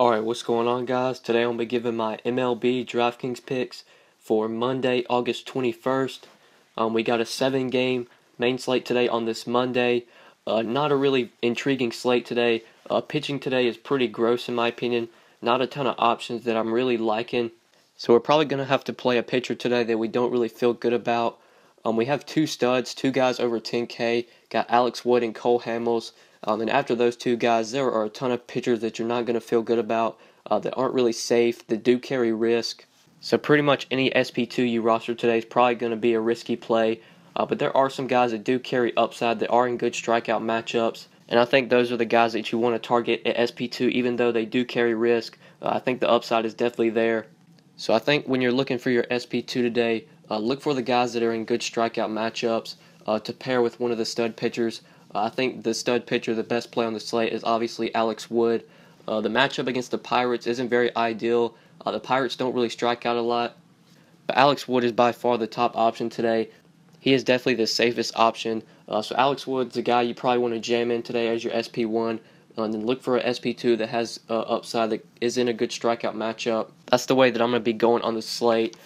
Alright, what's going on, guys? Today I'm going to be giving my MLB DraftKings picks for Monday, August 21st. We got a 7-game main slate today on this Monday. Not a really intriguing slate today. Pitching today is pretty gross in my opinion. Not a ton of options that I'm really liking. So we're probably going to have to play a pitcher today that we don't really feel good about. We have two studs, two guys over 10K. Got Alex Wood and Cole Hamels. And after those two guys, there are a ton of pitchers that you're not going to feel good about, that aren't really safe, that do carry risk. So pretty much any SP2 you roster today is probably going to be a risky play. But there are some guys that do carry upside that are in good strikeout matchups. And I think those are the guys that you want to target at SP2, even though they do carry risk. I think the upside is definitely there. So I think when you're looking for your SP2 today, look for the guys that are in good strikeout matchups to pair with one of the stud pitchers. I think the stud pitcher, the best play on the slate, is obviously Alex Wood. The matchup against the Pirates isn't very ideal. The Pirates don't really strike out a lot. But Alex Wood is by far the top option today. He is definitely the safest option. So Alex Wood's the guy you probably want to jam in today as your SP1. And then look for an SP2 that has upside, that is in a good strikeout matchup. That's the way that I'm going to be going on the slate.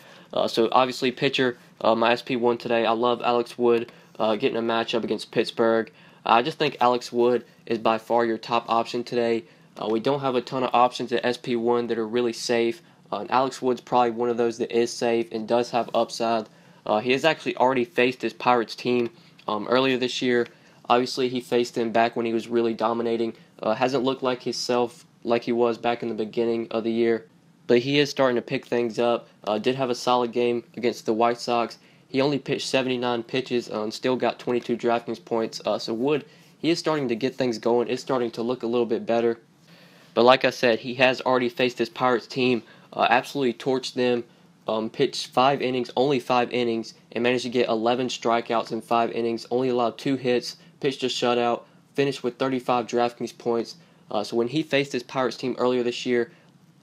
So obviously pitcher, my SP1 today, I love Alex Wood getting a matchup against Pittsburgh. I just think Alex Wood is by far your top option today. We don't have a ton of options at SP1 that are really safe. And Alex Wood's probably one of those that is safe and does have upside. He has actually already faced his Pirates team earlier this year. Obviously, he faced them back when he was really dominating. Hasn't looked like himself like he was back in the beginning of the year. But he is starting to pick things up. Did have a solid game against the White Sox. He only pitched 79 pitches and still got 22 DraftKings points. So Wood, he is starting to get things going. It's starting to look a little bit better. But like I said, he has already faced his Pirates team, absolutely torched them, pitched 5 innings, only 5 innings, and managed to get 11 strikeouts in 5 innings, only allowed 2 hits, pitched a shutout, finished with 35 DraftKings points. So when he faced his Pirates team earlier this year,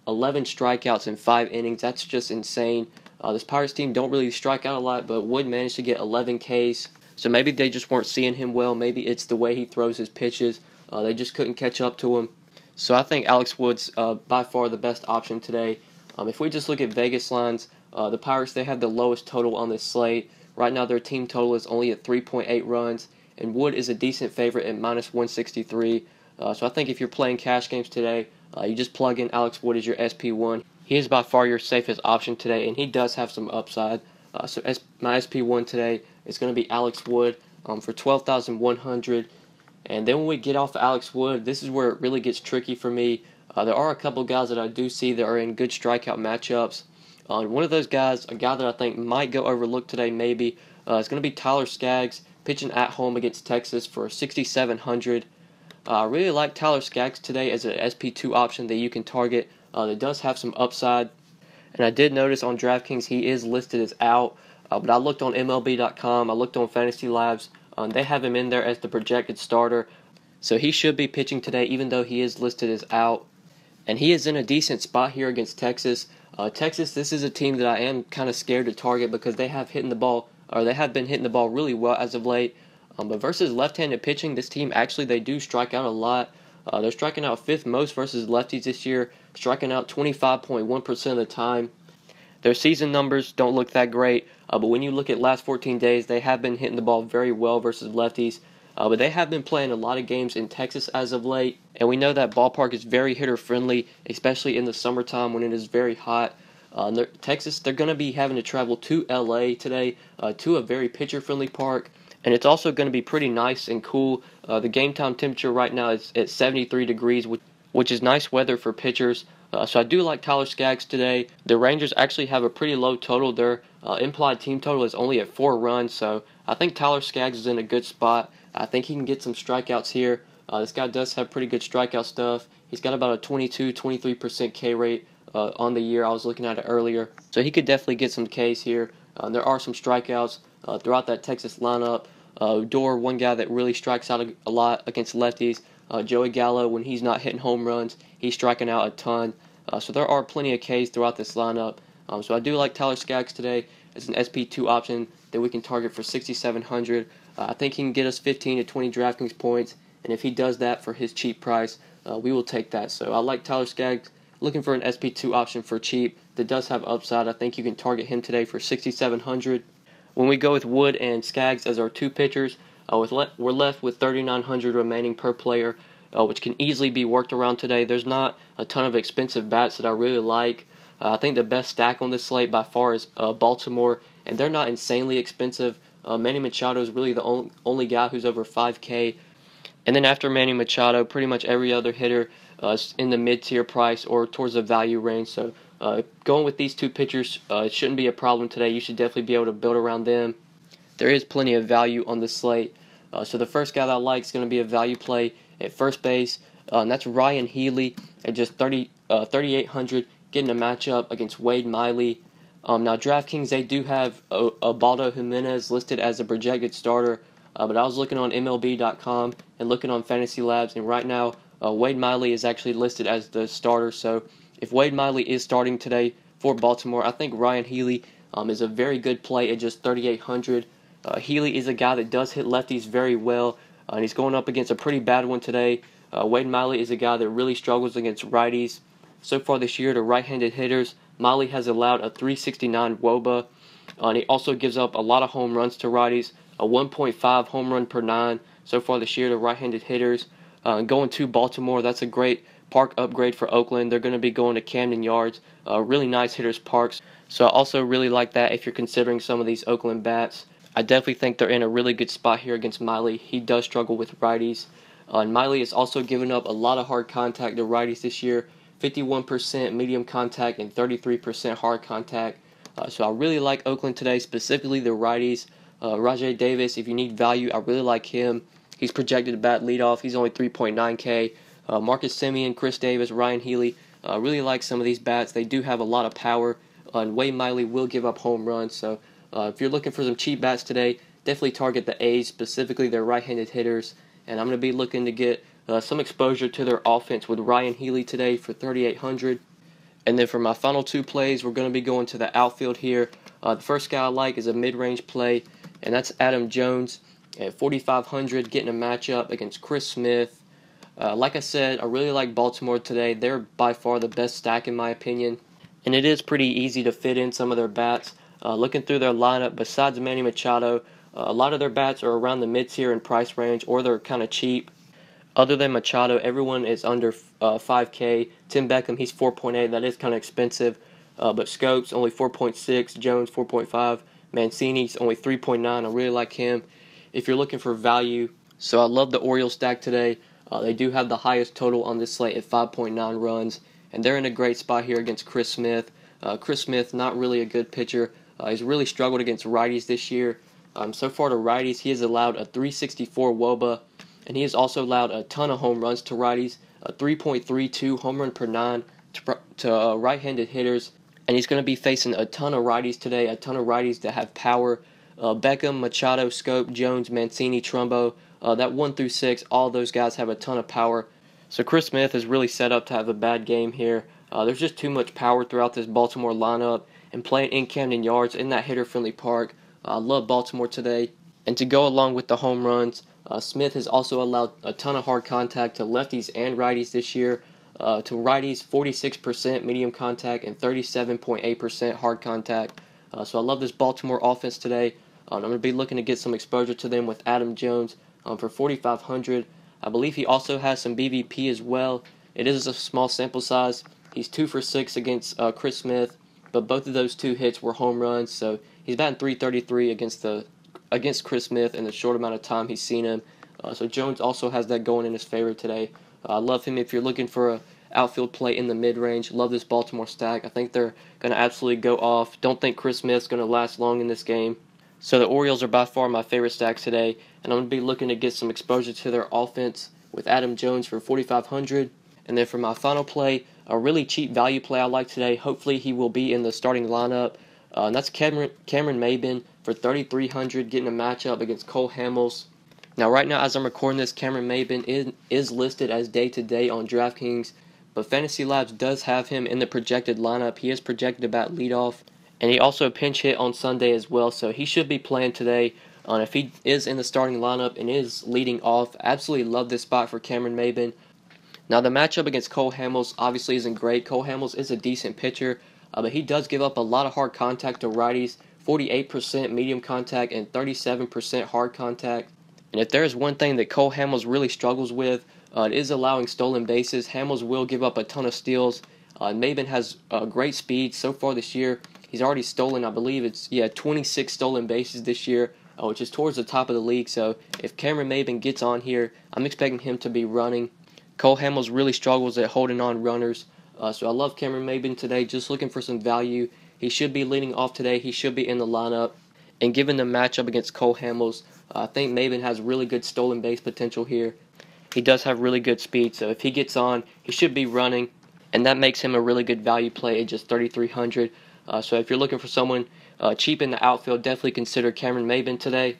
11 strikeouts in 5 innings, that's just insane. This Pirates team don't really strike out a lot, but Wood managed to get 11 Ks. So maybe they just weren't seeing him well. Maybe it's the way he throws his pitches. They just couldn't catch up to him. So I think Alex Wood's by far the best option today. If we just look at Vegas lines, the Pirates, they have the lowest total on this slate. Right now their team total is only at 3.8 runs, and Wood is a decent favorite at -163. So I think if you're playing cash games today, you just plug in Alex Wood as your SP1. He is by far your safest option today, and he does have some upside. So my SP1 today is going to be Alex Wood for 12,100. And then when we get off of Alex Wood, this is where it really gets tricky for me. There are a couple guys that I do see that are in good strikeout matchups. One of those guys, a guy that I think might go overlooked today maybe, is going to be Tyler Skaggs, pitching at home against Texas for 6,700. I really like Tyler Skaggs today as an SP2 option that you can target. That does have some upside. And I did notice on DraftKings he is listed as out. But I looked on MLB.com, I looked on Fantasy Labs. They have him in there as the projected starter. So he should be pitching today even though he is listed as out. And he is in a decent spot here against Texas. Texas, this is a team that I am kind of scared to target because they have been hitting the ball really well as of late. But versus left-handed pitching, this team actually, they do strike out a lot. They're striking out 5th most versus lefties this year, striking out 25.1% of the time. Their season numbers don't look that great, but when you look at last 14 days, they have been hitting the ball very well versus lefties. But they have been playing a lot of games in Texas as of late, and we know that ballpark is very hitter-friendly, especially in the summertime when it is very hot. Texas, they're going to be having to travel to LA today, to a very pitcher-friendly park. And it's also going to be pretty nice and cool. The game time temperature right now is at 73 degrees, which is nice weather for pitchers. So I do like Tyler Skaggs today. The Rangers actually have a pretty low total. Their implied team total is only at 4 runs. So I think Tyler Skaggs is in a good spot. I think he can get some strikeouts here. This guy does have pretty good strikeout stuff. He's got about a 22-23% K rate on the year. I was looking at it earlier. So he could definitely get some Ks here. There are some strikeouts throughout that Texas lineup. Dorr, one guy that really strikes out a lot against lefties. Joey Gallo, when he's not hitting home runs, he's striking out a ton. So there are plenty of Ks throughout this lineup. So I do like Tyler Skaggs today as an SP2 option that we can target for 6,700. I think he can get us 15 to 20 DraftKings points, and if he does that for his cheap price, we will take that. So I like Tyler Skaggs looking for an SP2 option for cheap that does have upside, I think you can target him today for 6,700. When we go with Wood and Skaggs as our two pitchers, we're left with 3,900 remaining per player, which can easily be worked around today. There's not a ton of expensive bats that I really like. I think the best stack on this slate by far is Baltimore, and they're not insanely expensive. Manny Machado is really the only guy who's over 5K. And then after Manny Machado, pretty much every other hitter is in the mid-tier price or towards the value range. So going with these two pitchers, it shouldn't be a problem today. You should definitely be able to build around them. There is plenty of value on the slate. So the first guy that I like is going to be a value play at first base, and that's Ryan Healy at just 3,800, getting a matchup against Wade Miley. Now DraftKings, they do have Ubaldo Jimenez listed as a projected starter, but I was looking on MLB.com and looking on Fantasy Labs, and right now Wade Miley is actually listed as the starter. So if Wade Miley is starting today for Baltimore, I think Ryan Healy is a very good play at just 3,800. Healy is a guy that does hit lefties very well, and he's going up against a pretty bad one today. Wade Miley is a guy that really struggles against righties. So far this year to right-handed hitters, Miley has allowed a 369 WOBA, and he also gives up a lot of home runs to righties, a 1.5 home run per 9 so far this year to right-handed hitters. Going to Baltimore, that's a great park upgrade for Oakland. They're going to be going to Camden Yards, really nice hitters parks. So I also really like that if you're considering some of these Oakland bats. I definitely think they're in a really good spot here against Miley. He does struggle with righties. And Miley has also given up a lot of hard contact to righties this year. 51% medium contact and 33% hard contact. So I really like Oakland today, specifically the righties. Rajay Davis, if you need value, I really like him. He's projected to bat leadoff. He's only 3.9K. Marcus Semien, Chris Davis, Ryan Healy. Really like some of these bats. They do have a lot of power. And Wade Miley will give up home runs. So if you're looking for some cheap bats today, definitely target the A's, specifically their right-handed hitters. And I'm going to be looking to get some exposure to their offense with Ryan Healy today for 3,800. And then for my final two plays, we're going to be going to the outfield here. The first guy I like is a mid-range play, and that's Adam Jones at 4,500, getting a matchup against Chris Smith. Like I said, I really like Baltimore today. They're by far the best stack in my opinion, and it is pretty easy to fit in some of their bats. Looking through their lineup, besides Manny Machado, a lot of their bats are around the mid-tier in price range, or they're kind of cheap. Other than Machado, everyone is under 5K. Tim Beckham, he's 4.8. That is kind of expensive. But Scopes, only 4.6. Jones, 4.5. Mancini's only 3.9. I really like him if you're looking for value. So I love the Orioles stack today. They do have the highest total on this slate at 5.9 runs. And they're in a great spot here against Chris Smith. Chris Smith, not really a good pitcher. He's really struggled against righties this year. So far to righties, he has allowed a 364 WOBA, and he has also allowed a ton of home runs to righties, a 3.32 home run per 9 to right-handed hitters, and he's going to be facing a ton of righties today, a ton of righties that have power. Beckham, Machado, Scope, Jones, Mancini, Trumbo, that 1 through 6, all those guys have a ton of power. So Chris Smith is really set up to have a bad game here. There's just too much power throughout this Baltimore lineup, and playing in Camden Yards in that hitter-friendly park, I love Baltimore today. And to go along with the home runs, Smith has also allowed a ton of hard contact to lefties and righties this year. To righties, 46% medium contact and 37.8% hard contact. So I love this Baltimore offense today. I'm going to be looking to get some exposure to them with Adam Jones for 4,500. I believe he also has some BVP as well. It is a small sample size. He's 2 for 6 against Chris Smith, but both of those two hits were home runs. So he's batting .333 against Chris Smith in the short amount of time he's seen him. So Jones also has that going in his favor today. I love him if you're looking for a outfield play in the mid-range. Love this Baltimore stack. I think they're going to absolutely go off. Don't think Chris Smith's going to last long in this game. So the Orioles are by far my favorite stacks today, and I'm going to be looking to get some exposure to their offense with Adam Jones for 4,500. And then for my final play, a really cheap value play I like today. Hopefully he will be in the starting lineup. And that's Cameron Maybin for 3,300, getting a matchup against Cole Hamels. Now, right now, as I'm recording this, Cameron Maybin is listed as day-to-day on DraftKings, but Fantasy Labs does have him in the projected lineup. He is projected to bat leadoff, and he also pinch hit on Sunday as well, so he should be playing today. If he is in the starting lineup and is leading off, absolutely love this spot for Cameron Maybin. Now the matchup against Cole Hamels obviously isn't great. Cole Hamels is a decent pitcher, but he does give up a lot of hard contact to righties, 48% medium contact and 37% hard contact. And if there is one thing that Cole Hamels really struggles with, it is allowing stolen bases. Hamels will give up a ton of steals. Maybin has great speed so far this year. He's already stolen, I believe it's 26 stolen bases this year, which is towards the top of the league. So if Cameron Maybin gets on here, I'm expecting him to be running. Cole Hamels really struggles at holding on runners. So I love Cameron Maybin today, just looking for some value. He should be leading off today. He should be in the lineup. And given the matchup against Cole Hamels, I think Maybin has really good stolen base potential here. He does have really good speed, so if he gets on, he should be running. And that makes him a really good value play at just $3,300. So if you're looking for someone cheap in the outfield, definitely consider Cameron Maybin today.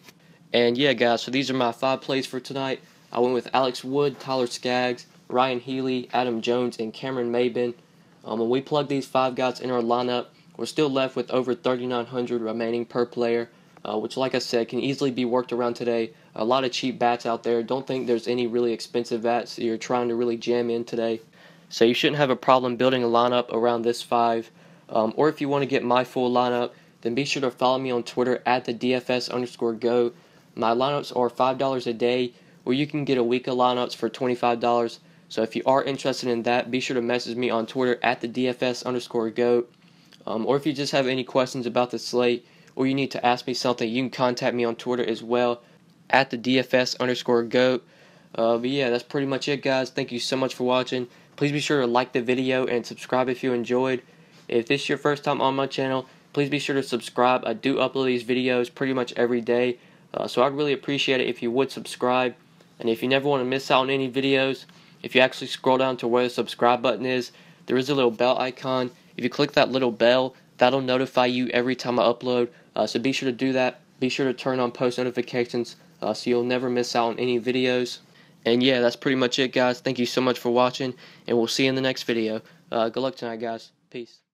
And yeah, guys, so these are my 5 plays for tonight. I went with Alex Wood, Tyler Skaggs, Ryan Healy, Adam Jones, and Cameron Maybin. When we plug these 5 guys in our lineup, we're still left with over $3,900 remaining per player, which, like I said, can easily be worked around today. A lot of cheap bats out there. Don't think there's any really expensive bats that you're trying to really jam in today. So you shouldn't have a problem building a lineup around this 5. Or if you want to get my full lineup, then be sure to follow me on Twitter at the DFS_GO. My lineups are $5 a day, or you can get a week of lineups for $25. So if you are interested in that, be sure to message me on Twitter at the DFS_GO. Or if you just have any questions about the slate, or you need to ask me something, you can contact me on Twitter as well at the DFS_GO. But yeah, that's pretty much it, guys. Thank you so much for watching. Please be sure to like the video and subscribe if you enjoyed. If this is your first time on my channel, please be sure to subscribe. I do upload these videos pretty much every day, so I'd really appreciate it if you would subscribe. And if you never want to miss out on any videos, if you actually scroll down to where the subscribe button is, there is a little bell icon. If you click that little bell, that'll notify you every time I upload, so be sure to do that. Be sure to turn on post notifications so you'll never miss out on any videos. And yeah, that's pretty much it, guys. Thank you so much for watching, and we'll see you in the next video. Good luck tonight, guys. Peace.